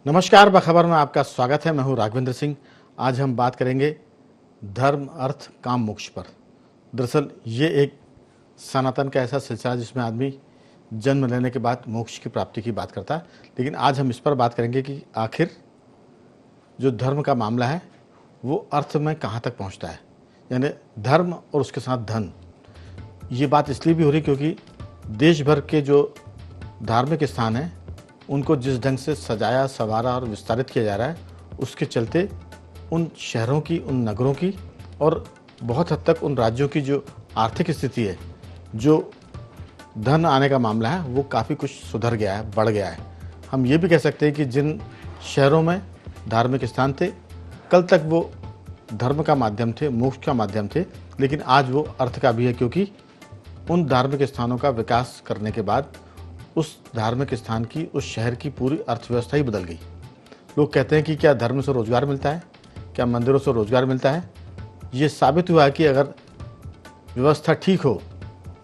नमस्कार, बखबर में आपका स्वागत है। मैं हूं राघवेंद्र सिंह। आज हम बात करेंगे धर्म, अर्थ, काम, मोक्ष पर। दरअसल ये एक सनातन का ऐसा सिलसिला है जिसमें आदमी जन्म लेने के बाद मोक्ष की प्राप्ति की बात करता है। लेकिन आज हम इस पर बात करेंगे कि आखिर जो धर्म का मामला है वो अर्थ में कहाँ तक पहुँचता है, यानी धर्म और उसके साथ धन। ये बात इसलिए भी हो रही क्योंकि देश भर के जो धार्मिक स्थान हैं उनको जिस ढंग से सजाया, संवारा और विस्तारित किया जा रहा है, उसके चलते उन शहरों की, उन नगरों की और बहुत हद तक उन राज्यों की जो आर्थिक स्थिति है, जो धन आने का मामला है, वो काफ़ी कुछ सुधर गया है, बढ़ गया है। हम ये भी कह सकते हैं कि जिन शहरों में धार्मिक स्थान थे, कल तक वो धर्म का माध्यम थे, मोक्ष का माध्यम थे, लेकिन आज वो अर्थ का भी है, क्योंकि उन धार्मिक स्थानों का विकास करने के बाद उस धार्मिक स्थान की, उस शहर की पूरी अर्थव्यवस्था ही बदल गई। लोग कहते हैं कि क्या धर्म से रोजगार मिलता है, क्या मंदिरों से रोजगार मिलता है। ये साबित हुआ है कि अगर व्यवस्था ठीक हो,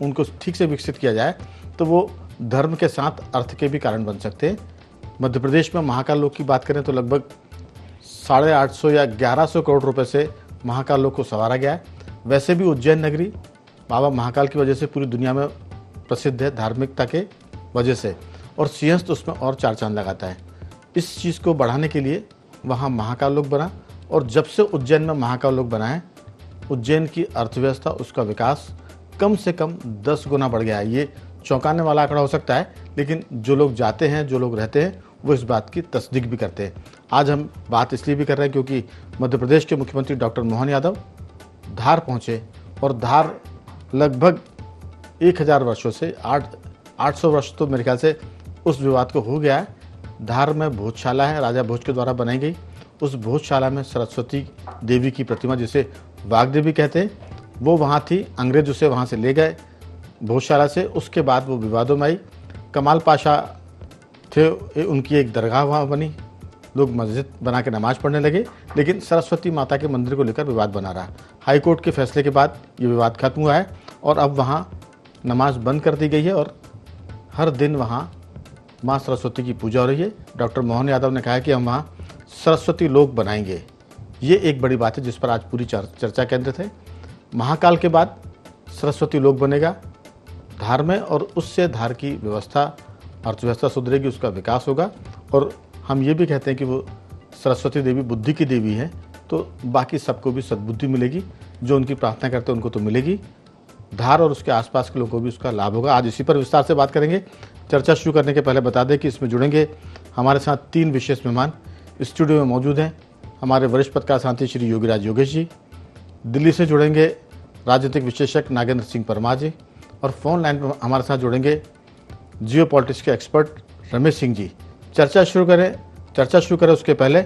उनको ठीक से विकसित किया जाए, तो वो धर्म के साथ अर्थ के भी कारण बन सकते हैं। मध्य प्रदेश में महाकाल लोक की बात करें तो लगभग 850 या 1100 करोड़ रुपए से महाकाल लोक को संवारा गया है। वैसे भी उज्जैन नगरी बाबा महाकाल की वजह से पूरी दुनिया में प्रसिद्ध है, धार्मिकता के वजह से, और सिंहस्थ उसमें और चार चांद लगाता है। इस चीज़ को बढ़ाने के लिए वहाँ महाकाल लोक बना, और जब से उज्जैन में महाकाल लोक बना है, उज्जैन की अर्थव्यवस्था, उसका विकास कम से कम 10 गुना बढ़ गया है। ये चौंकाने वाला आंकड़ा हो सकता है, लेकिन जो लोग जाते हैं, जो लोग रहते हैं, वो इस बात की तस्दीक भी करते हैं। आज हम बात इसलिए भी कर रहे हैं क्योंकि मध्य प्रदेश के मुख्यमंत्री डॉक्टर मोहन यादव धार पहुँचे, और धार लगभग 1000 वर्षों से 800 वर्ष तो मेरे ख्याल से उस विवाद को हो गया है। धार में भोजशाला है, राजा भोज के द्वारा बनाई गई। उस भोजशाला में सरस्वती देवी की प्रतिमा, जिसे वाग्देवी कहते हैं, वो वहाँ थी। अंग्रेज उसे वहाँ से ले गए भोजशाला से। उसके बाद वो विवादों में आई। कमाल पाशा थे, उनकी एक दरगाह वहाँ बनी, लोग मस्जिद बना के नमाज पढ़ने लगे, लेकिन सरस्वती माता के मंदिर को लेकर विवाद बना रहा। हाई कोर्ट के फैसले के बाद ये विवाद खत्म हुआ है, और अब वहाँ नमाज बंद कर दी गई है, और हर दिन वहाँ माँ सरस्वती की पूजा हो रही है। डॉक्टर मोहन यादव ने कहा है कि हम वहाँ सरस्वती लोक बनाएंगे। ये एक बड़ी बात है जिस पर आज पूरी चर्चा केंद्रित है। महाकाल के बाद सरस्वती लोक बनेगा धार में, और उससे धार की व्यवस्था, अर्थव्यवस्था सुधरेगी, उसका विकास होगा। और हम ये भी कहते हैं कि वो सरस्वती देवी बुद्धि की देवी है, तो बाकी सबको भी सद्बुद्धि मिलेगी। जो उनकी प्रार्थना करते हैं उनको तो मिलेगी। धार और उसके आसपास के लोगों को भी उसका लाभ होगा। आज इसी पर विस्तार से बात करेंगे। चर्चा शुरू करने के पहले बता दें कि इसमें जुड़ेंगे हमारे साथ 3 विशेष मेहमान स्टूडियो में मौजूद हैं। हमारे वरिष्ठ पत्रकार साथी श्री योगीराज योगेश जी, दिल्ली से जुड़ेंगे राजनीतिक विशेषज्ञ नागेंद्र सिंह परमार जी, और फोन लाइन पर हमारे साथ जुड़ेंगे जियो पॉलिटिक्स के एक्सपर्ट रमेश सिंह जी। चर्चा शुरू करें उसके पहले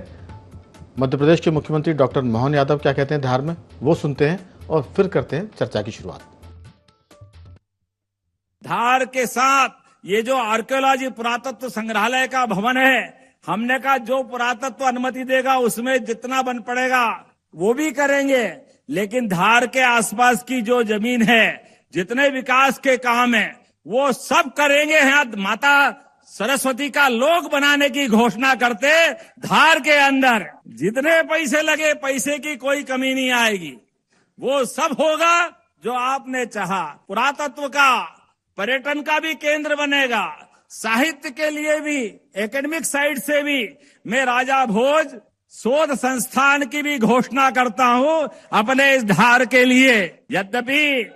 मध्य प्रदेश के मुख्यमंत्री डॉक्टर मोहन यादव क्या कहते हैं धार में, वो सुनते हैं, और फिर करते हैं चर्चा की शुरुआत। धार के साथ ये जो आर्कियोलॉजी पुरातत्व संग्रहालय का भवन है, हमने कहा जो पुरातत्व अनुमति देगा उसमें जितना बन पड़ेगा वो भी करेंगे, लेकिन धार के आसपास की जो जमीन है, जितने विकास के काम है, वो सब करेंगे। यहाँ माता सरस्वती का लोक बनाने की घोषणा करते, धार के अंदर जितने पैसे लगे, पैसे की कोई कमी नहीं आएगी। वो सब होगा जो आपने चाहा। पुरातत्व का, पर्यटन का भी केंद्र बनेगा, साहित्य के लिए भी, एकेडमिक साइड से भी मैं राजा भोज शोध संस्थान की भी घोषणा करता हूं अपने इस धार के लिए। यद्यपि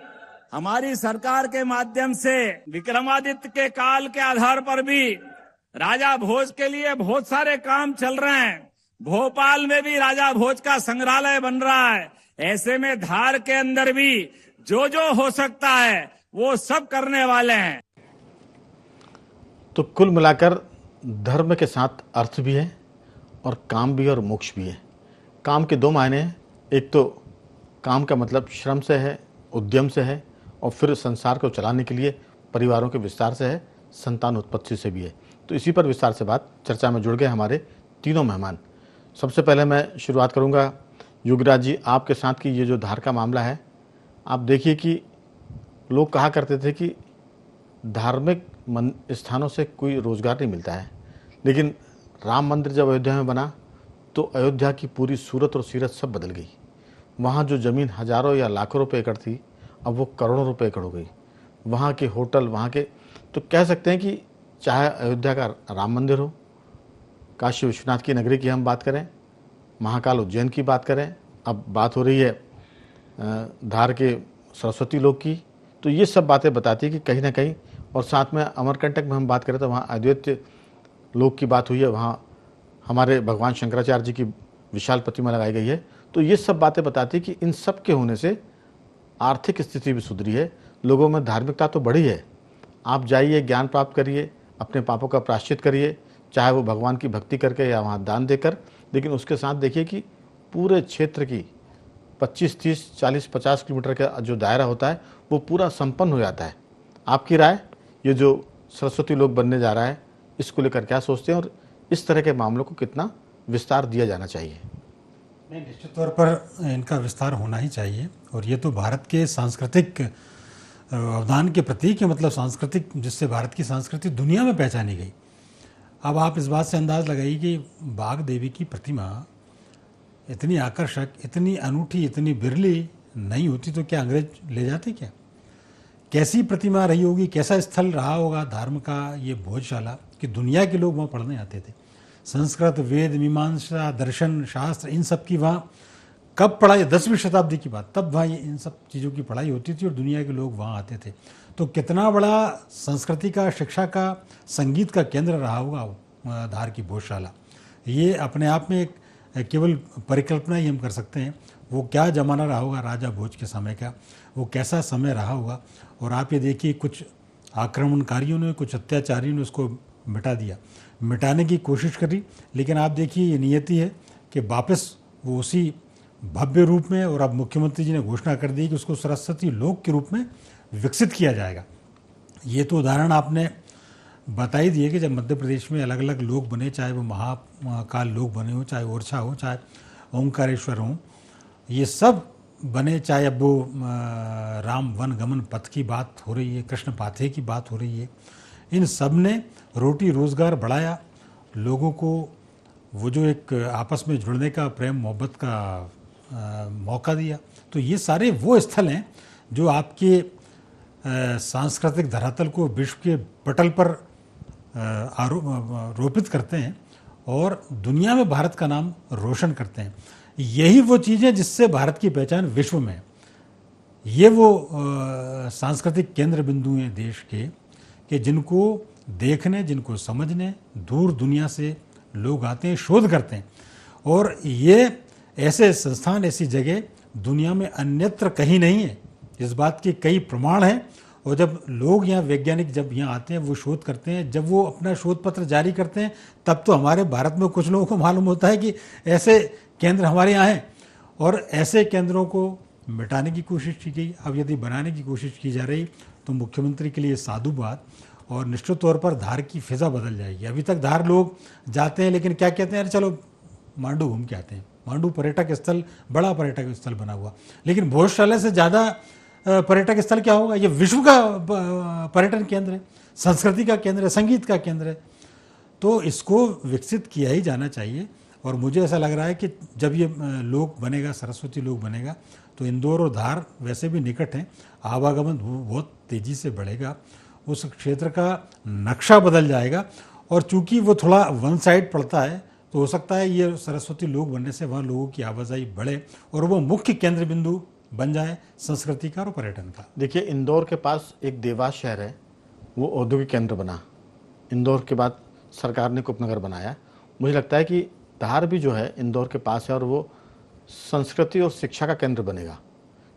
हमारी सरकार के माध्यम से विक्रमादित्य के काल के आधार पर भी राजा भोज के लिए बहुत सारे काम चल रहे हैं। भोपाल में भी राजा भोज का संग्रहालय बन रहा है। ऐसे में धार के अंदर भी जो जो हो सकता है वो सब करने वाले हैं। तो कुल मिलाकर धर्म के साथ अर्थ भी है, और काम भी, और मोक्ष भी है। काम के 2 मायने हैं। एक तो काम का मतलब श्रम से है, उद्यम से है, और फिर संसार को चलाने के लिए परिवारों के विस्तार से है, संतान उत्पत्ति से भी है। तो इसी पर विस्तार से बात चर्चा में जुड़ गए हमारे तीनों मेहमान। सबसे पहले मैं शुरुआत करूंगा योगराज जी आपके साथ कि ये जो धार का मामला है, आप देखिए कि लोग कहा करते थे कि धार्मिक स्थानों से कोई रोज़गार नहीं मिलता है, लेकिन राम मंदिर जब अयोध्या में बना तो अयोध्या की पूरी सूरत और सीरत सब बदल गई। वहाँ जो ज़मीन हज़ारों या लाखों रुपए एकड़ थी, अब वो करोड़ों रुपए एकड़ हो गई। वहाँ के होटल, वहाँ के, तो कह सकते हैं कि चाहे अयोध्या का राम मंदिर हो, काशी विश्वनाथ की नगरी की हम बात करें, महाकाल उज्जैन की बात करें, अब बात हो रही है धार के सरस्वती लोक की, तो ये सब बातें बताती है कि कहीं ना कहीं, और साथ में अमरकंटक में हम बात करें तो वहाँ अद्वैत लोक की बात हुई है, वहाँ हमारे भगवान शंकराचार्य जी की विशाल प्रतिमा लगाई गई है। तो ये सब बातें बताती है कि इन सब के होने से आर्थिक स्थिति भी सुधरी है, लोगों में धार्मिकता तो बढ़ी है। आप जाइए, ज्ञान प्राप्त करिए, अपने पापों का प्रायश्चित करिए, चाहे वो भगवान की भक्ति करके या वहाँ दान देकर, लेकिन उसके साथ देखिए कि पूरे क्षेत्र की 25, 30, 40, 50 किलोमीटर का जो दायरा होता है वो पूरा संपन्न हो जाता है। आपकी राय, ये जो सरस्वती लोक बनने जा रहा है, इसको लेकर क्या सोचते हैं और इस तरह के मामलों को कितना विस्तार दिया जाना चाहिए? नहीं, निश्चित तौर पर इनका विस्तार होना ही चाहिए। और ये तो भारत के सांस्कृतिक अवदान के प्रतीक है, मतलब सांस्कृतिक, जिससे भारत की संस्कृति दुनिया में पहचानी गई। अब आप इस बात से अंदाज़ लगाइए कि बाघ देवी की प्रतिमा इतनी आकर्षक, इतनी अनूठी, इतनी बिरली नहीं होती तो क्या अंग्रेज ले जाते क्या? कैसी प्रतिमा रही होगी, कैसा स्थल रहा होगा धर्म का ये भोजशाला, कि दुनिया के लोग वहाँ पढ़ने आते थे। संस्कृत, वेद, मीमांसा, दर्शन, शास्त्र, इन सब की वहाँ कब पढ़ाई, 10वीं शताब्दी की बात, तब वहाँ इन सब चीज़ों की पढ़ाई होती थी और दुनिया के लोग वहाँ आते थे। तो कितना बड़ा संस्कृति का, शिक्षा का, संगीत का केंद्र रहा होगा धार की भोजशाला। ये अपने आप में एक केवल परिकल्पना ही हम कर सकते हैं। वो क्या ज़माना रहा होगा राजा भोज के समय का, वो कैसा समय रहा होगा। और आप ये देखिए, कुछ आक्रमणकारियों ने, कुछ अत्याचारियों ने उसको मिटा दिया, मिटाने की कोशिश करी, लेकिन आप देखिए ये नियति है कि वापस वो उसी भव्य रूप में, और अब मुख्यमंत्री जी ने घोषणा कर दी कि उसको सरस्वती लोक के रूप में विकसित किया जाएगा। ये तो उदाहरण आपने बता ही दिए कि जब मध्य प्रदेश में अलग अलग लोक बने, चाहे वो महाकाल लोक बने हो, चाहे ओरछा हो, चाहे ओंकारेश्वर हो, ये सब बने, चाहे अब वो राम वन गमन पथ की बात हो रही है, कृष्ण पाथे की बात हो रही है, इन सब ने रोटी रोज़गार बढ़ाया, लोगों को वो जो एक आपस में जुड़ने का, प्रेम मोहब्बत का मौका दिया। तो ये सारे वो स्थल हैं जो आपके सांस्कृतिक धरातल को विश्व के पटल पर आरोपित करते हैं और दुनिया में भारत का नाम रोशन करते हैं। यही वो चीज़ें जिससे भारत की पहचान विश्व में है। ये वो सांस्कृतिक केंद्र बिंदु हैं देश के, कि जिनको देखने, जिनको समझने दूर दुनिया से लोग आते हैं, शोध करते हैं। और ये ऐसे संस्थान, ऐसी जगह दुनिया में अन्यत्र कहीं नहीं है। इस बात के कई प्रमाण हैं। और जब लोग यहाँ, वैज्ञानिक जब यहाँ आते हैं, वो शोध करते हैं, जब वो अपना शोध पत्र जारी करते हैं, तब तो हमारे भारत में कुछ लोगों को मालूम होता है कि ऐसे केंद्र हमारे यहाँ हैं। और ऐसे केंद्रों को मिटाने की कोशिश की गई। अब यदि बनाने की कोशिश की जा रही तो मुख्यमंत्री के लिए साधु बात, और निश्चित तौर पर धार की फिजा बदल जाएगी। अभी तक धार लोग जाते हैं, लेकिन क्या कहते हैं, अरे चलो मांडू घूम के आते हैं। मांडू पर्यटक स्थल, बड़ा पर्यटक स्थल बना हुआ, लेकिन भोजशाला से ज़्यादा पर्यटक स्थल क्या होगा? ये विश्व का पर्यटन केंद्र है, संस्कृति का केंद्र है, संगीत का केंद्र है। तो इसको विकसित किया ही जाना चाहिए। और मुझे ऐसा लग रहा है कि जब ये लोक बनेगा, सरस्वती लोक बनेगा, तो इंदौर और धार वैसे भी निकट हैं, आवागमन बहुत तेज़ी से बढ़ेगा, उस क्षेत्र का नक्शा बदल जाएगा। और चूंकि वो थोड़ा वन साइड पड़ता है, तो हो सकता है ये सरस्वती लोक बनने से वहाँ लोगों की आवाजाही बढ़े और वो मुख्य केंद्र बिंदु बन जाए संस्कृति का और पर्यटन का। देखिए, इंदौर के पास एक देवास शहर है, वो औद्योगिक केंद्र बना। इंदौर के बाद सरकार ने उपनगर बनाया। मुझे लगता है कि धार भी जो है इंदौर के पास है और वो संस्कृति और शिक्षा का केंद्र बनेगा,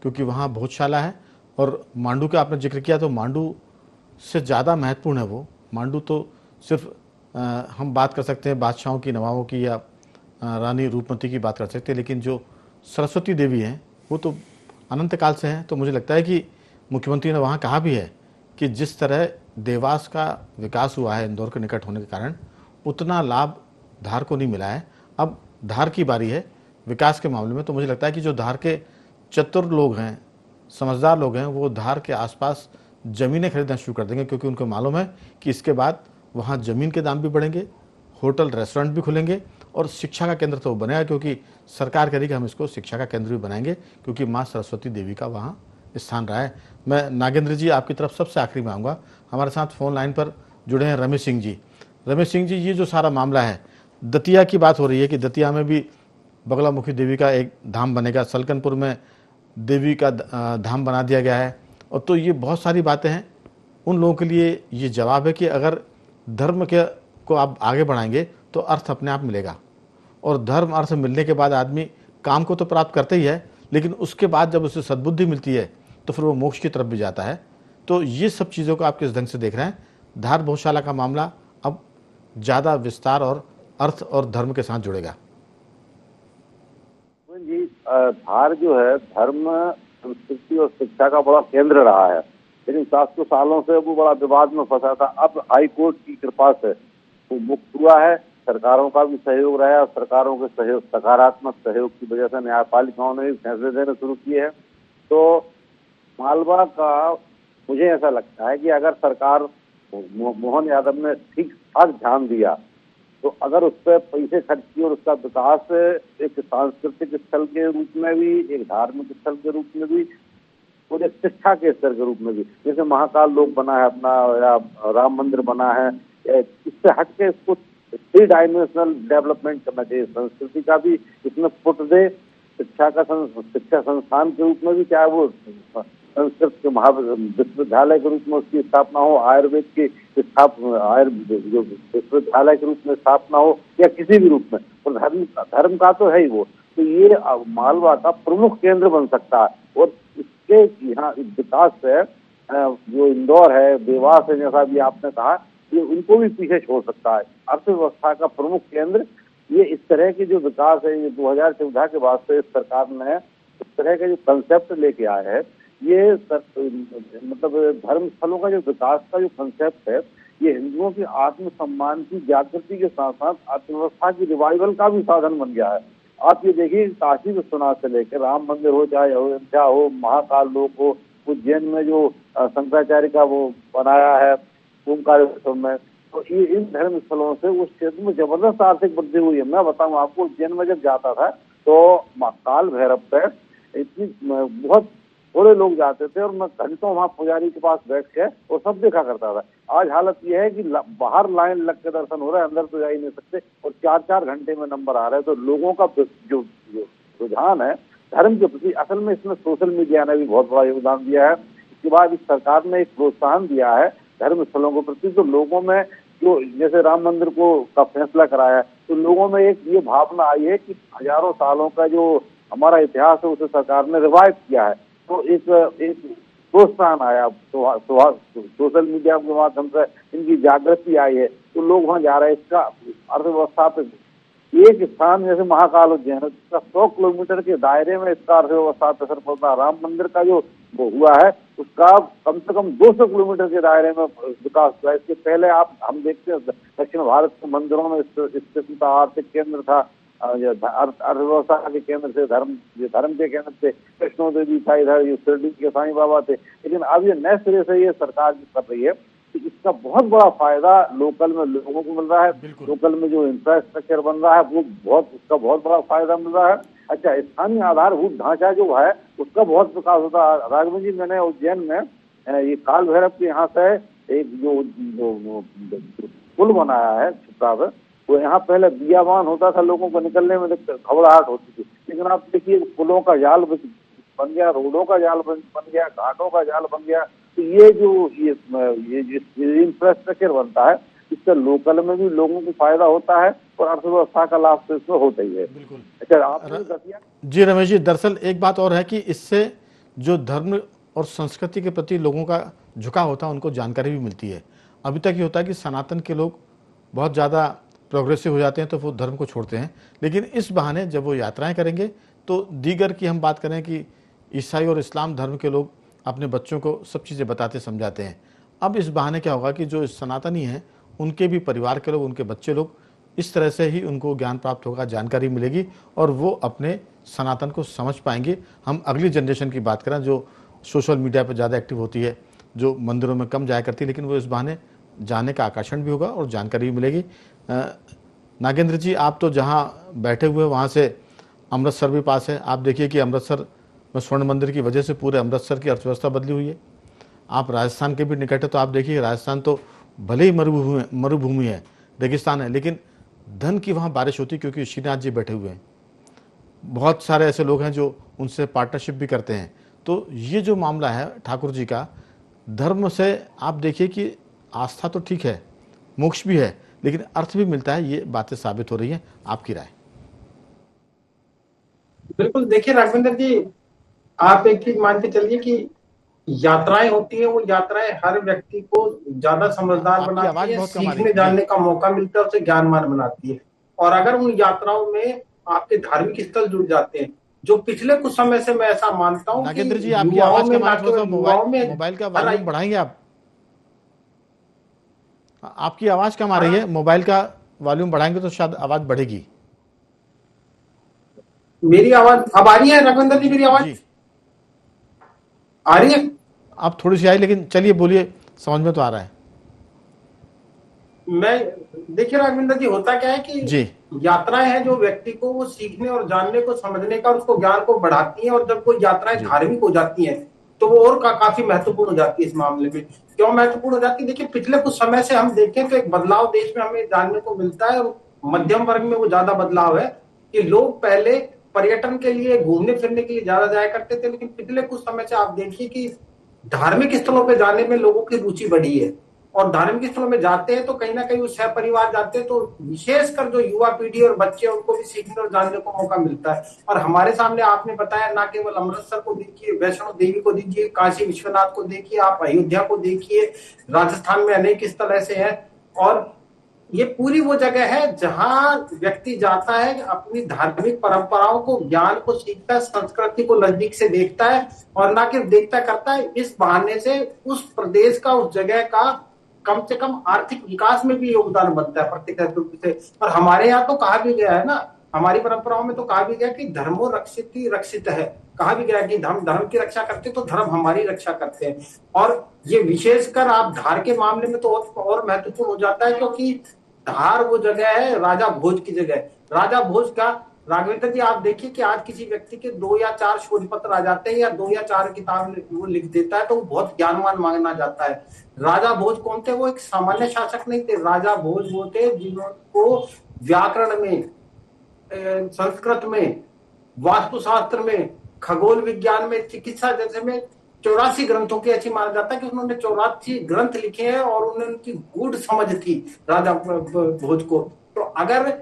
क्योंकि वहाँ भोजशाला है। और मांडू का आपने जिक्र किया, तो मांडू से ज़्यादा महत्वपूर्ण है वो। मांडू तो सिर्फ हम बात कर सकते हैं बादशाहों की, नवाबों की, या रानी रूपमती की बात कर सकते हैं, लेकिन जो सरस्वती देवी हैं वो तो अनंत काल से हैं। तो मुझे लगता है कि मुख्यमंत्री ने वहाँ कहा भी है कि जिस तरह देवास का विकास हुआ है इंदौर के निकट होने के कारण, उतना लाभ धार को नहीं मिला है। अब धार की बारी है विकास के मामले में। तो मुझे लगता है कि जो धार के चतुर लोग हैं, समझदार लोग हैं, वो धार के आसपास ज़मीनें खरीदना शुरू कर देंगे, क्योंकि उनको मालूम है कि इसके बाद वहाँ ज़मीन के दाम भी बढ़ेंगे, होटल रेस्टोरेंट भी खुलेंगे और शिक्षा का केंद्र तो बनेगा, क्योंकि सरकार करेगी हम इसको शिक्षा का केंद्र भी बनाएंगे, क्योंकि माँ सरस्वती देवी का वहाँ स्थान रहा है। मैं नागेंद्र जी आपकी तरफ सबसे आखिरी में आऊँगा। हमारे साथ फ़ोन लाइन पर जुड़े हैं रमेश सिंह जी। रमेश सिंह जी, ये जो सारा मामला है, दतिया की बात हो रही है कि दतिया में भी बगलामुखी देवी का एक धाम बनेगा, सलकनपुर में देवी का धाम बना दिया गया है, और तो ये बहुत सारी बातें हैं। उन लोगों के लिए ये जवाब है कि अगर धर्म के को आप आगे बढ़ाएंगे तो अर्थ अपने आप मिलेगा, और धर्म अर्थ मिलने के बाद आदमी काम को तो प्राप्त करते ही है, लेकिन उसके बाद जब उसे सद्बुद्धि मिलती है तो फिर वो मोक्ष की तरफ भी जाता है। तो ये सब चीज़ों को आप किस ढंग से देख रहे हैं? धार बहुशाला का मामला अब ज़्यादा विस्तार और अर्थ और धर्म के साथ जुड़ेगा। जी, धार जो है धर्म, संस्कृति और शिक्षा का बड़ा केंद्र रहा है, लेकिन 700 सालों से वो बड़ा विवाद में फंसा था। अब हाई कोर्ट की कृपा से वो मुक्त हुआ है, सरकारों का भी सहयोग रहा है, और सरकारों के सहयोग, सकारात्मक सहयोग की वजह से न्यायपालिकाओं ने भी फैसले देने शुरू किए हैं। तो मालवा का मुझे ऐसा लगता है कि अगर सरकार, मोहन यादव ने ठीक ठाक ध्यान दिया, तो अगर उस पर पैसे खर्च किए और उसका विकास एक सांस्कृतिक स्थल के रूप में भी, एक धार्मिक स्थल के रूप में भी, और एक शिक्षा के स्तर के रूप में भी, जैसे महाकाल लोक बना है अपना, या राम मंदिर बना है, इससे हट के इसको 3 डायमेंशनल डेवलपमेंट करना चाहिए। संस्कृति का भी इसमें पुट दे, शिक्षा संस्थान के रूप में भी, चाहे वो संस्कृत के विश्वविद्यालय के रूप में उसकी स्थापना हो, आयुर्वेद की जो विश्वविद्यालय के रूप में स्थापना हो, या किसी भी रूप में, और धर्म का तो है ही वो। तो ये मालवा का प्रमुख केंद्र बन सकता है, और इसके यहाँ विकास से जो इंदौर है, देवास है, जैसा भी आपने कहा, ये उनको भी पीछे छोड़ सकता है। अर्थव्यवस्था का प्रमुख केंद्र ये इस तरह की जो विकास है, ये 2014 के बाद से सरकार ने इस तरह के जो कंसेप्ट लेके आए हैं, ये मतलब धर्म स्थलों का जो विकास का जो कंसेप्ट है, ये हिंदुओं के आत्मसम्मान की जागृति के साथ साथ अर्थव्यवस्था की रिवाइवल का भी साधन बन गया है। आप ये देखिए, काशी विश्वनाथ से लेकर राम मंदिर हो, चाहे अयोध्या हो, महाकाल लोक हो, उज्जैन में जो शंकराचार्य का वो बनाया है ओमकारेश्वर में, तो ये इन धर्म स्थलों से उस क्षेत्र में जबरदस्त आर्थिक वृद्धि हुई है। मैं बताऊं आपको, उज्जैन में जब जाता था तो काल भैरव पे इतनी बहुत थोड़े लोग जाते थे, और मैं घंटों वहाँ पुजारी के पास बैठ के और सब देखा करता था। आज हालत यह है कि बाहर लाइन लग के दर्शन हो रहा है, अंदर तो जा ही नहीं सकते, और 4-4 घंटे में नंबर आ रहा है। तो लोगों का जो रुझान है धर्म के प्रति, असल में इसमें सोशल मीडिया ने भी बहुत बड़ा योगदान दिया है। इसके बाद इस सरकार ने एक प्रोत्साहन दिया है धर्म स्थलों के प्रति, तो लोगों में जो, जैसे राम मंदिर का फैसला कराया, तो लोगों में एक ये भावना आई है कि हजारों सालों का जो हमारा इतिहास है उसे सरकार ने रिवाइव किया है। तो एक प्रोत्साहन आया, सोशल मीडिया के माध्यम से इनकी जागृति आई है, तो लोग वहाँ जा रहे हैं। इसका अर्थव्यवस्था पे एक स्थान जैसे महाकाल उज्जैन, इसका 100 किलोमीटर के दायरे में इसका अर्थव्यवस्था पे असर पड़ता है। राम मंदिर का जो वो हुआ है उसका कम से कम 200 किलोमीटर के दायरे में विकास हुआ है। इसके पहले हम देखते हैं दक्षिण भारत के मंदिरों में इस किस्म का आर्थिक केंद्र था, अर्थव्यवस्था के केंद्र से, धर्म के केंद्र से वैष्णो देवी था, इधर ये शिरडी के साईं बाबा थे। लेकिन अब ये नए सिरे से ये सरकार कर रही है कि इसका बहुत बड़ा फायदा लोकल में लोगों को मिल रहा है। लोकल में जो इंफ्रास्ट्रक्चर बन रहा है वो उसका बहुत बड़ा फायदा मिल रहा है। अच्छा, स्थानीय आधारभूत ढांचा जो है उसका बहुत विकास होता है। राघवन जी, मैंने उज्जैन में ये काल भैरव के यहाँ से एक जो पुल बनाया है छिपरा में, वो यहाँ पहले बियाबान होता था, लोगों को निकलने में घबराहट होती थी, लेकिन आप देखिए पुलों का जाल बन गया, रोडों का जाल बन गया, घाटों का जाल बन गया। तो ये जो इंफ्रास्ट्रक्चर बनता है, इससे लोकल में भी लोगों को फायदा होता है और अर्थव्यवस्था का लाभ तो इसमें होता ही है। बिल्कुल। अच्छा, आपने जी रमेश जी, दरअसल एक बात और है कि इससे जो धर्म और संस्कृति के प्रति लोगों का झुकाव होता है उनको जानकारी भी मिलती है। अभी तक ये होता है कि सनातन के लोग बहुत ज़्यादा प्रोग्रेसिव हो जाते हैं तो वो धर्म को छोड़ते हैं, लेकिन इस बहाने जब वो यात्राएं करेंगे तो दीगर की हम बात करें कि ईसाई और इस्लाम धर्म के लोग अपने बच्चों को सब चीज़ें बताते समझाते हैं। अब इस बहाने क्या होगा कि जो सनातनी हैं उनके भी परिवार के लोग, उनके बच्चे लोग, इस तरह से ही उनको ज्ञान प्राप्त होगा, जानकारी मिलेगी और वो अपने सनातन को समझ पाएंगे। हम अगली जनरेशन की बात करें जो सोशल मीडिया पर ज़्यादा एक्टिव होती है, जो मंदिरों में कम जाया करती है, लेकिन वो इस बहाने जाने का आकर्षण भी होगा और जानकारी भी मिलेगी। नागेंद्र जी, आप तो जहाँ बैठे हुए वहाँ से अमृतसर भी पास है। आप देखिए कि अमृतसर में स्वर्ण मंदिर की वजह से पूरे अमृतसर की अर्थव्यवस्था बदली हुई है। आप राजस्थान के भी निकट है, तो आप देखिए राजस्थान तो भले ही मरुभूमि है, रेगिस्तान है, लेकिन धन की वहाँ बारिश होती है क्योंकि श्रीनाथ जी बैठे हुए हैं। बहुत सारे ऐसे लोग हैं जो उनसे पार्टनरशिप भी करते हैं। तो ये जो मामला है ठाकुर जी का, धर्म से आप देखिए कि आस्था तो ठीक है, मोक्ष भी है, लेकिन अर्थ भी मिलता है, ये बातें साबित हो रही हैं। आपकी राय? बिल्कुल, देखिए राघवेंद्र जी, आप एक चीज मान के चलिए कि यात्राएं होती है, वो यात्राएं हर व्यक्ति को ज्यादा समझदार आपकी आवाज बनाती है, बहुत कम आ रही सीखने है। जानने का मौका मिलता है, उसे ज्ञानवान बनाती है। और अगर उन यात्राओं में आपके धार्मिक स्थल जुड़ जाते हैं, जो पिछले कुछ समय से मैं ऐसा मानता हूँ कि नागेंद्र जी, आपकी युवाओं आवाज में, कम आ ना रही है, थोड़ा सा केवल युवाओं में, मोबाइल का हर वॉल्यूम बढ़ाएंगे आप? आपकी आवाज कम आ रही है, मोबाइल का वॉल्यूम बढ़ाएंगे तो शायद आवाज बढ़ेगी। मेरी आवाज अब आ रही है राघवेंद्र जी? मेरी आवाज जी, आ रही है? आप थोड़ी सी आई, लेकिन चलिए बोलिए, समझ में तो आ रहा है। मैं देखिए राघवेंद्र जी, होता क्या है कि जी, यात्राएं हैं जो व्यक्ति को वो सीखने और जानने को, समझने का, उसको ज्ञान को बढ़ाती हैं। और जब कोई यात्राएं जी, धार्मिक हो जाती हैं तो वो और काफी महत्वपूर्ण हो जाती है इस मामले में। क्यों महत्वपूर्ण हो जाती है? देखिए, पिछले कुछ समय से हम देखें तो एक बदलाव देश में हमें जानने को मिलता है, और मध्यम वर्ग में वो ज्यादा बदलाव है कि लोग पहले पर्यटन के लिए, घूमने फिरने के लिए ज्यादा जाया करते थे, लेकिन पिछले कुछ समय से आप देखिए कि धार्मिक स्थलों पे जाने में लोगों की रुचि बढ़ी है। और धार्मिक स्थलों में जाते हैं तो कहीं ना कहीं वो सहपरिवार जाते हैं, तो विशेषकर जो युवा पीढ़ी और बच्चे हैं, उनको भी सीखने और जानने को मौका मिलता है। और हमारे सामने आपने बताया, ना केवल अमृतसर को देखिए, वैष्णो देवी को देखिए, काशी विश्वनाथ को देखिए, आप अयोध्या को देखिए, राजस्थान में अनेक स्थल ऐसे हैं। और ये पूरी वो जगह है जहां व्यक्ति जाता है, अपनी धार्मिक परंपराओं को, ज्ञान को सीखता है, संस्कृति को नजदीक से देखता है, और ना केवल देखता करता है, इस बहाने से उस प्रदेश का, उस जगह का कम से कम आर्थिक विकास में भी योगदान बनता है प्रत्यक्ष रूप से। और हमारे यहाँ तो कहा भी गया है ना, हमारी परंपराओं में तो कहा भी गया कि धर्मो रक्षित ही रक्षित है। कहा भी गया कि धर्म धर्म की रक्षा करते तो धर्म हमारी रक्षा करते हैं। और ये विशेषकर आप धार के मामले में तो और महत्वपूर्ण हो जाता है, क्योंकि धार वो जगह है राजा भोज की जगह। राजा भोज का, राघवेंद्र जी, आप देखिए कि आज किसी व्यक्ति के 2 या 4 शोध पत्र आ जाते हैं, या 2 या 4 किताब वो लिख देता है, तो वो बहुत ज्ञानवान माना जाता है। राजा भोज कौन थे? वो एक सामान्य शासक नहीं थे। राजा भोज वो थे जिनको व्याकरण में, संस्कृत में, वास्तुशास्त्र में, खगोल विज्ञान में, चिकित्सा जैसे में 84 ग्रंथों की ऐसी माना जाता है कि उन्होंने 84 ग्रंथ लिखे हैं, और उन्हें उनकी गूढ़ समझ थी राजा भोज को। तो अगर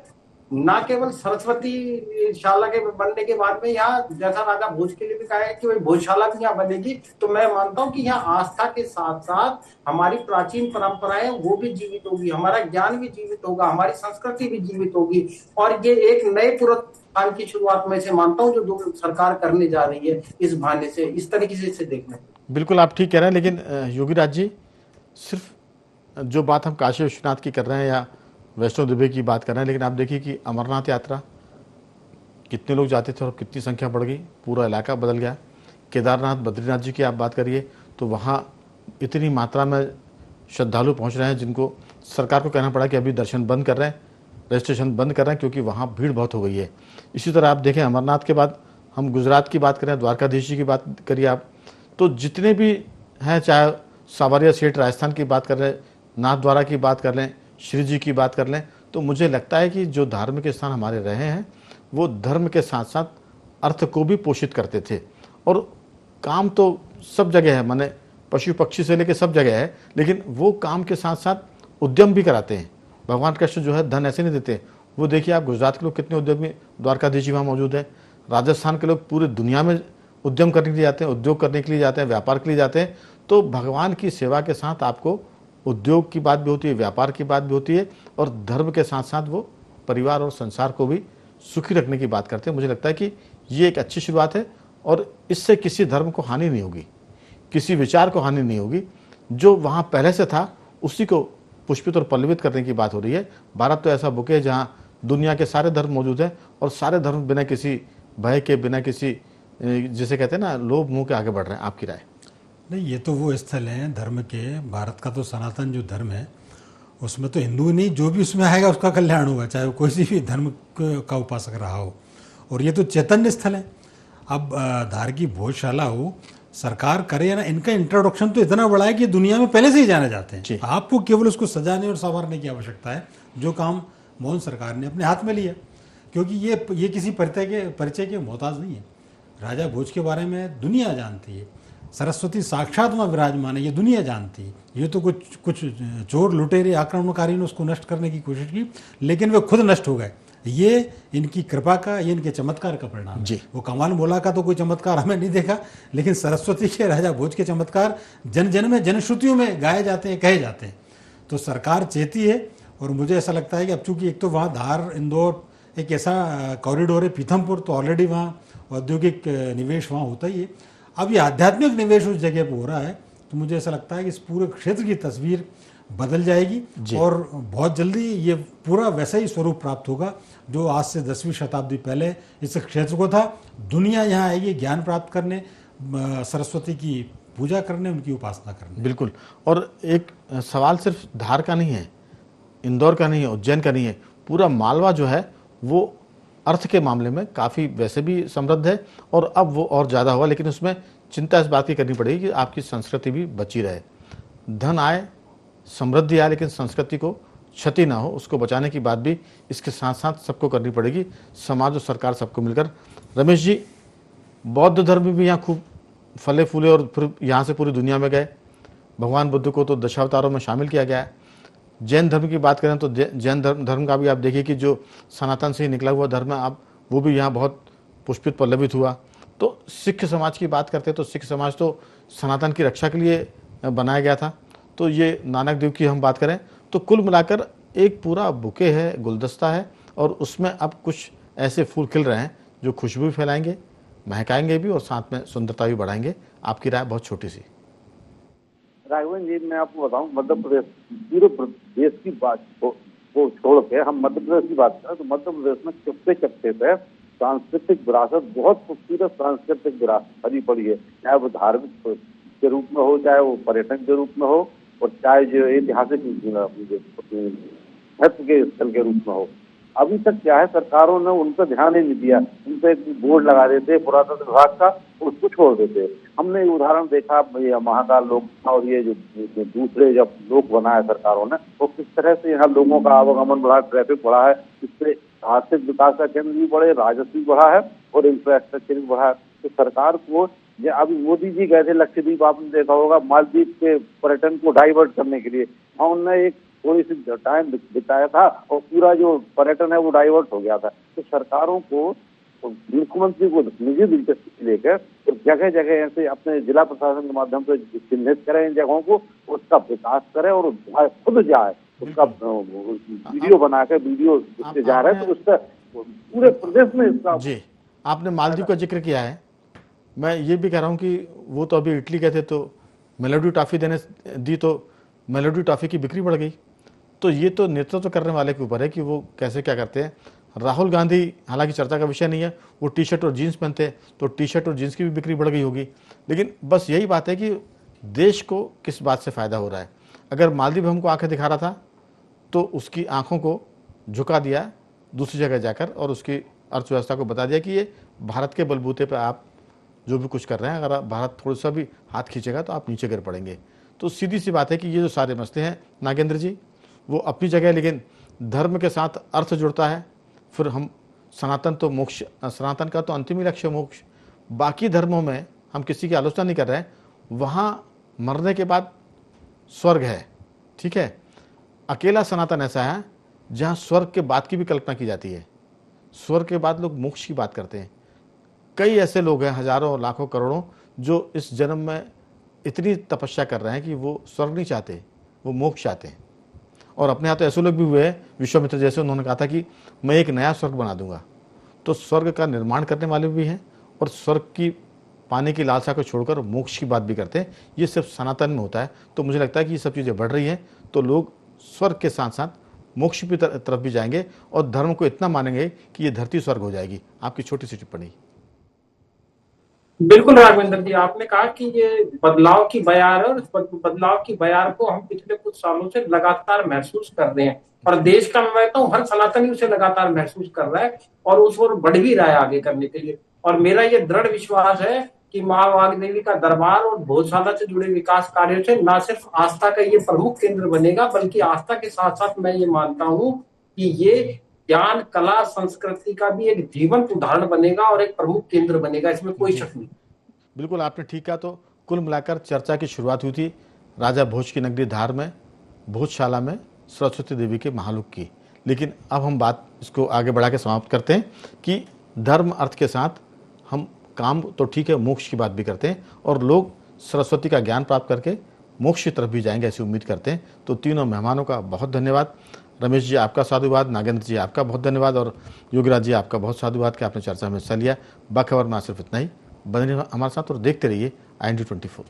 ना केवल सरस्वती शाला के बनने के बाद में यहाँ, जैसा राजा भोज के लिए भी कहा है कि वही भोजशाला भी यहाँ बनेगी, तो मैं मानता हूँ कि यहाँ आस्था के साथ साथ हमारी प्राचीन परंपराएं वो भी जीवित होगी, हमारा ज्ञान भी जीवित होगा, हमारी संस्कृति भी जीवित होगी। और ये एक नए पुनरुत्थान की शुरुआत मैं से मानता हूँ, जो सरकार करने जा रही है इस बहाने से, इस तरीके से इसे देखना। बिल्कुल आप ठीक कह रहे हैं, लेकिन योगी राज जी, सिर्फ जो बात हम काशी विश्वनाथ की कर रहे हैं या वैष्णो देवी की बात कर रहे हैं, लेकिन आप देखिए कि अमरनाथ यात्रा कितने लोग जाते थे और कितनी संख्या बढ़ गई, पूरा इलाका बदल गया। केदारनाथ, बद्रीनाथ जी की आप बात करिए तो वहाँ इतनी मात्रा में श्रद्धालु पहुँच रहे हैं, जिनको सरकार को कहना पड़ा कि अभी दर्शन बंद कर रहे हैं, रजिस्ट्रेशन बंद कर रहे हैं, क्योंकि वहाँ भीड़ बहुत हो गई है। इसी तरह आप देखें, अमरनाथ के बाद हम गुजरात की बात करें, द्वारकाधीश जी की बात करिए आप, तो जितने भी हैं, चाहे सावरिया सेठ राजस्थान की बात कर लें, नाथ द्वारा की बात कर लें, श्री जी की बात कर लें, तो मुझे लगता है कि जो धार्मिक स्थान हमारे रहे हैं वो धर्म के साथ साथ अर्थ को भी पोषित करते थे। और काम तो सब जगह है, माने पशु पक्षी से लेकर सब जगह है, लेकिन वो काम के साथ साथ उद्यम भी कराते हैं। भगवान कृष्ण जो है धन ऐसे नहीं देते। वो देखिए आप, गुजरात के लोग कितने उद्यमी, द्वारकाधीश जी वहाँ मौजूद है। राजस्थान के लोग पूरी दुनिया में उद्यम करने के लिए जाते हैं, उद्योग करने के लिए जाते हैं, व्यापार के लिए जाते हैं। तो भगवान की सेवा के साथ आपको उद्योग की बात भी होती है, व्यापार की बात भी होती है, और धर्म के साथ साथ वो परिवार और संसार को भी सुखी रखने की बात करते हैं। मुझे लगता है कि ये एक अच्छी शुरुआत है, और इससे किसी धर्म को हानि नहीं होगी, किसी विचार को हानि नहीं होगी। जो वहाँ पहले से था उसी को पुष्पित और पल्लवित करने की बात हो रही है। भारत तो ऐसा बुक है जहाँ दुनिया के सारे धर्म मौजूद हैं, और सारे धर्म बिना किसी भय के, बिना किसी, जिसे कहते हैं ना, लोभ मोह के आगे बढ़ रहे हैं। आपकी राय? नहीं, ये तो वो स्थल हैं धर्म के, भारत का तो सनातन जो धर्म है उसमें तो हिंदू नहीं, जो भी उसमें आएगा उसका कल्याण होगा, चाहे वो कोई सी भी धर्म का उपासक रहा हो। और ये तो चैतन्य स्थल है। अब धार की भोजशाला हो, सरकार करे या ना, इनका इंट्रोडक्शन तो इतना बड़ा है कि दुनिया में पहले से ही जाने जाते हैं। आपको केवल उसको सजाने और संवारने की आवश्यकता है, जो काम मोहन सरकार ने अपने हाथ में लिया। क्योंकि ये किसी परिचय के मोहताज नहीं है। राजा भोज के बारे में दुनिया जानती है, सरस्वती साक्षात वहाँ विराजमान है, ये दुनिया जानती है। ये तो कुछ चोर लुटेरे आक्रमणकारी ने उसको नष्ट करने की कोशिश की, लेकिन वे खुद नष्ट हो गए। ये इनकी कृपा का, ये इनके चमत्कार का परिणाम है। वो कमाल मोला का तो कोई चमत्कार हमें नहीं देखा, लेकिन सरस्वती के, राजा भोज के चमत्कार जन जन में, जनश्रुतियों में गाए जाते हैं, कहे जाते हैं। तो सरकार चेती है। और मुझे ऐसा लगता है कि अब चूंकि एक तो वहाँ धार इंदौर एक ऐसा कॉरिडोर है, पीथमपुर तो ऑलरेडी वहाँ औद्योगिक निवेश वहाँ होता ही है, अब ये आध्यात्मिक निवेश उस जगह पर हो रहा है, तो मुझे ऐसा लगता है कि इस पूरे क्षेत्र की तस्वीर बदल जाएगी और बहुत जल्दी ये पूरा वैसा ही स्वरूप प्राप्त होगा जो आज से 10वीं शताब्दी पहले इस क्षेत्र को था। दुनिया यहाँ आएगी ज्ञान प्राप्त करने, सरस्वती की पूजा करने, उनकी उपासना करने। बिल्कुल। और एक सवाल सिर्फ धार का नहीं है, इंदौर का नहीं है, उज्जैन का नहीं है, पूरा मालवा जो है वो अर्थ के मामले में काफ़ी वैसे भी समृद्ध है और अब वो और ज़्यादा होगा। लेकिन उसमें चिंता इस बात की करनी पड़ेगी कि आपकी संस्कृति भी बची रहे। धन आए, समृद्धि आए, लेकिन संस्कृति को क्षति ना हो, उसको बचाने की बात भी इसके साथ साथ सबको करनी पड़ेगी, समाज और सरकार सबको मिलकर। रमेश जी, बौद्ध धर्म भी यहाँ खूब फले फूले और फिर यहाँ से पूरी दुनिया में गए। भगवान बुद्ध को तो दशावतारों में शामिल किया गया है। जैन धर्म की बात करें तो जैन धर्म का भी आप देखिए कि जो सनातन से ही निकला हुआ धर्म है, आप वो भी यहाँ बहुत पुष्पित पल्लवित हुआ। तो सिख समाज की बात करते हैं तो सिख समाज तो सनातन की रक्षा के लिए बनाया गया था। तो ये नानक देव की हम बात करें तो कुल मिलाकर एक पूरा बुके है, गुलदस्ता है, और उसमें अब कुछ ऐसे फूल खिल रहे हैं जो खुशबू भी फैलाएंगे, महकाएंगे भी और साथ में सुंदरता भी बढ़ाएंगे। आपकी राय बहुत छोटी सी। राघवन जी, मैं आपको बताऊं, मध्य प्रदेश, पूरे देश की बात को छोड़ के हम मध्य प्रदेश की बात करें तो मध्य प्रदेश में चपटे चपटे पे सांस्कृतिक विरासत, बहुत खूबसूरत सांस्कृतिक विरासत भरी पड़ी है, चाहे वो धार्मिक के रूप में हो, चाहे वो पर्यटन के रूप में हो, और चाहे जो ऐतिहासिक महत्व के स्थल के रूप में हो। अभी तक क्या है, सरकारों ने उन पर ध्यान ही नहीं दिया। उन पर एक बोर्ड लगा देते पुरातत्व विभाग का, उसको छोड़ देते। हमने ये उदाहरण देखा महाकाल लोक और ये जो दूसरे जब लोक बनाया सरकारों ने, वो किस तरह से यहाँ लोगों का आवागमन बढ़ा, ट्रैफिक बढ़ा है, इससे आर्थिक विकास का केंद्र भी बढ़े, राजस्व भी बढ़ा है और इंफ्रास्ट्रक्चर भी बढ़ा है। तो सरकार को, अभी मोदी जी गए थे लक्षद्वीप, आपने देखा होगा, मालदीव के पर्यटन को डाइवर्ट करने के लिए वहाँ उन्होंने एक थोड़ी सी टाइम बिताया था और पूरा जो पर्यटन है वो डाइवर्ट हो गया था। तो सरकारों को, मुख्यमंत्री को निजी दिलचस्पी लेकर तो जगह जगह ऐसे अपने जिला प्रशासन के माध्यम से चिन्हित करें इन जगहों को, उसका विकास करें और खुद जाए, उसका वीडियो बनाकर वीडियो उससे जा रहे हैं तो उसका पूरे प्रदेश में इसका। जी, आपने मालदीव का जिक्र किया है, मैं ये भी कह रहा हूँ कि वो तो अभी इटली गए थे तो मेलोडी टॉफ़ी दी तो मेलोडी टॉफ़ी की बिक्री बढ़ गई। तो ये तो नेतृत्व करने वाले के ऊपर है कि वो कैसे क्या करते हैं। राहुल गांधी हालांकि चर्चा का विषय नहीं है, वो टी शर्ट और जीन्स पहनते हैं तो टी शर्ट और जीन्स की भी बिक्री बढ़ गई होगी। लेकिन बस यही बात है कि देश को किस बात से फ़ायदा हो रहा है। अगर मालदीव हमको आंखें दिखा रहा था तो उसकी आंखों को झुका दिया दूसरी जगह जाकर और उसकी अर्थव्यवस्था को बता दिया कि ये भारत के बलबूते पर आप जो भी कुछ कर रहे हैं, अगर भारत थोड़ा सा भी हाथ खींचेगा तो आप नीचे गिर पड़ेंगे। तो सीधी सी बात है कि ये जो सारे मसले हैं नागेंद्र जी, वो अपनी जगह, लेकिन धर्म के साथ अर्थ जुड़ता है। फिर हम सनातन तो मोक्ष, सनातन का तो अंतिम ही लक्ष्य मोक्ष। बाकी धर्मों में हम किसी की आलोचना नहीं कर रहे हैं, वहाँ मरने के बाद स्वर्ग है, ठीक है। अकेला सनातन ऐसा है जहाँ स्वर्ग के बाद की भी कल्पना की जाती है। स्वर्ग के बाद लोग मोक्ष की बात करते हैं। कई ऐसे लोग हैं, हजारों लाखों करोड़ों, जो इस जन्म में इतनी तपस्या कर रहे हैं कि वो स्वर्ग नहीं चाहते, वो मोक्ष चाहते हैं। और अपने यहाँ तो ऐसे लोग भी हुए हैं, विश्वामित्र जैसे, उन्होंने कहा था कि मैं एक नया स्वर्ग बना दूंगा। तो स्वर्ग का निर्माण करने वाले भी हैं और स्वर्ग की पाने की लालसा को छोड़कर मोक्ष की बात भी करते हैं। ये सिर्फ सनातन में होता है। तो मुझे लगता है कि ये सब चीज़ें बढ़ रही हैं तो लोग स्वर्ग के साथ साथ मोक्ष की तरफ भी जाएंगे और धर्म को इतना मानेंगे कि ये धरती स्वर्ग हो जाएगी। आपकी छोटी सी टिप्पणी। बिल्कुल राघवेंद्र जी, आपने कहा कि ये बदलाव की बयार है और इस बदलाव की बयार को हम पिछले कुछ सालों से लगातार महसूस कर रहे हैं और देश का मैं मानता हूँ हर सनातनी उसे लगातार महसूस कर रहा है और उस ओर बढ़ भी रहा है आगे करने के लिए। और मेरा ये दृढ़ विश्वास है कि माँ वाग्देवी का दरबार और भोजशाला से जुड़े विकास कार्यों से न सिर्फ आस्था का ये प्रमुख केंद्र बनेगा, बल्कि आस्था के साथ साथ मैं ये मानता हूँ कि ये ज्ञान, कला, संस्कृति का भी एक जीवंत उदाहरण बनेगा और एक प्रमुख केंद्र बनेगा, इसमें कोई शक नहीं। बिल्कुल आपने ठीक कहा। तो कुल मिलाकर चर्चा की शुरुआत हुई थी राजा भोज की नगरी धार में, भोजशाला में सरस्वती देवी के महालुक की। लेकिन अब हम बात इसको आगे बढ़ा के समाप्त करते हैं कि धर्म अर्थ के साथ हम काम तो ठीक है, मोक्ष की बात भी करते हैं और लोग सरस्वती का ज्ञान प्राप्त करके मोक्ष की तरफ भी जाएंगे ऐसी उम्मीद करते हैं। तो तीनों मेहमानों का बहुत धन्यवाद। रमेश जी आपका साधुवाद, नागेंद्र जी आपका बहुत धन्यवाद और योगीराज जी आपका बहुत साधुवाद कि आपने चर्चा में हिस्सा लिया। बाखबर में सिर्फ इतना ही। बने रहिए हमारे साथ और देखते रहिए IND24।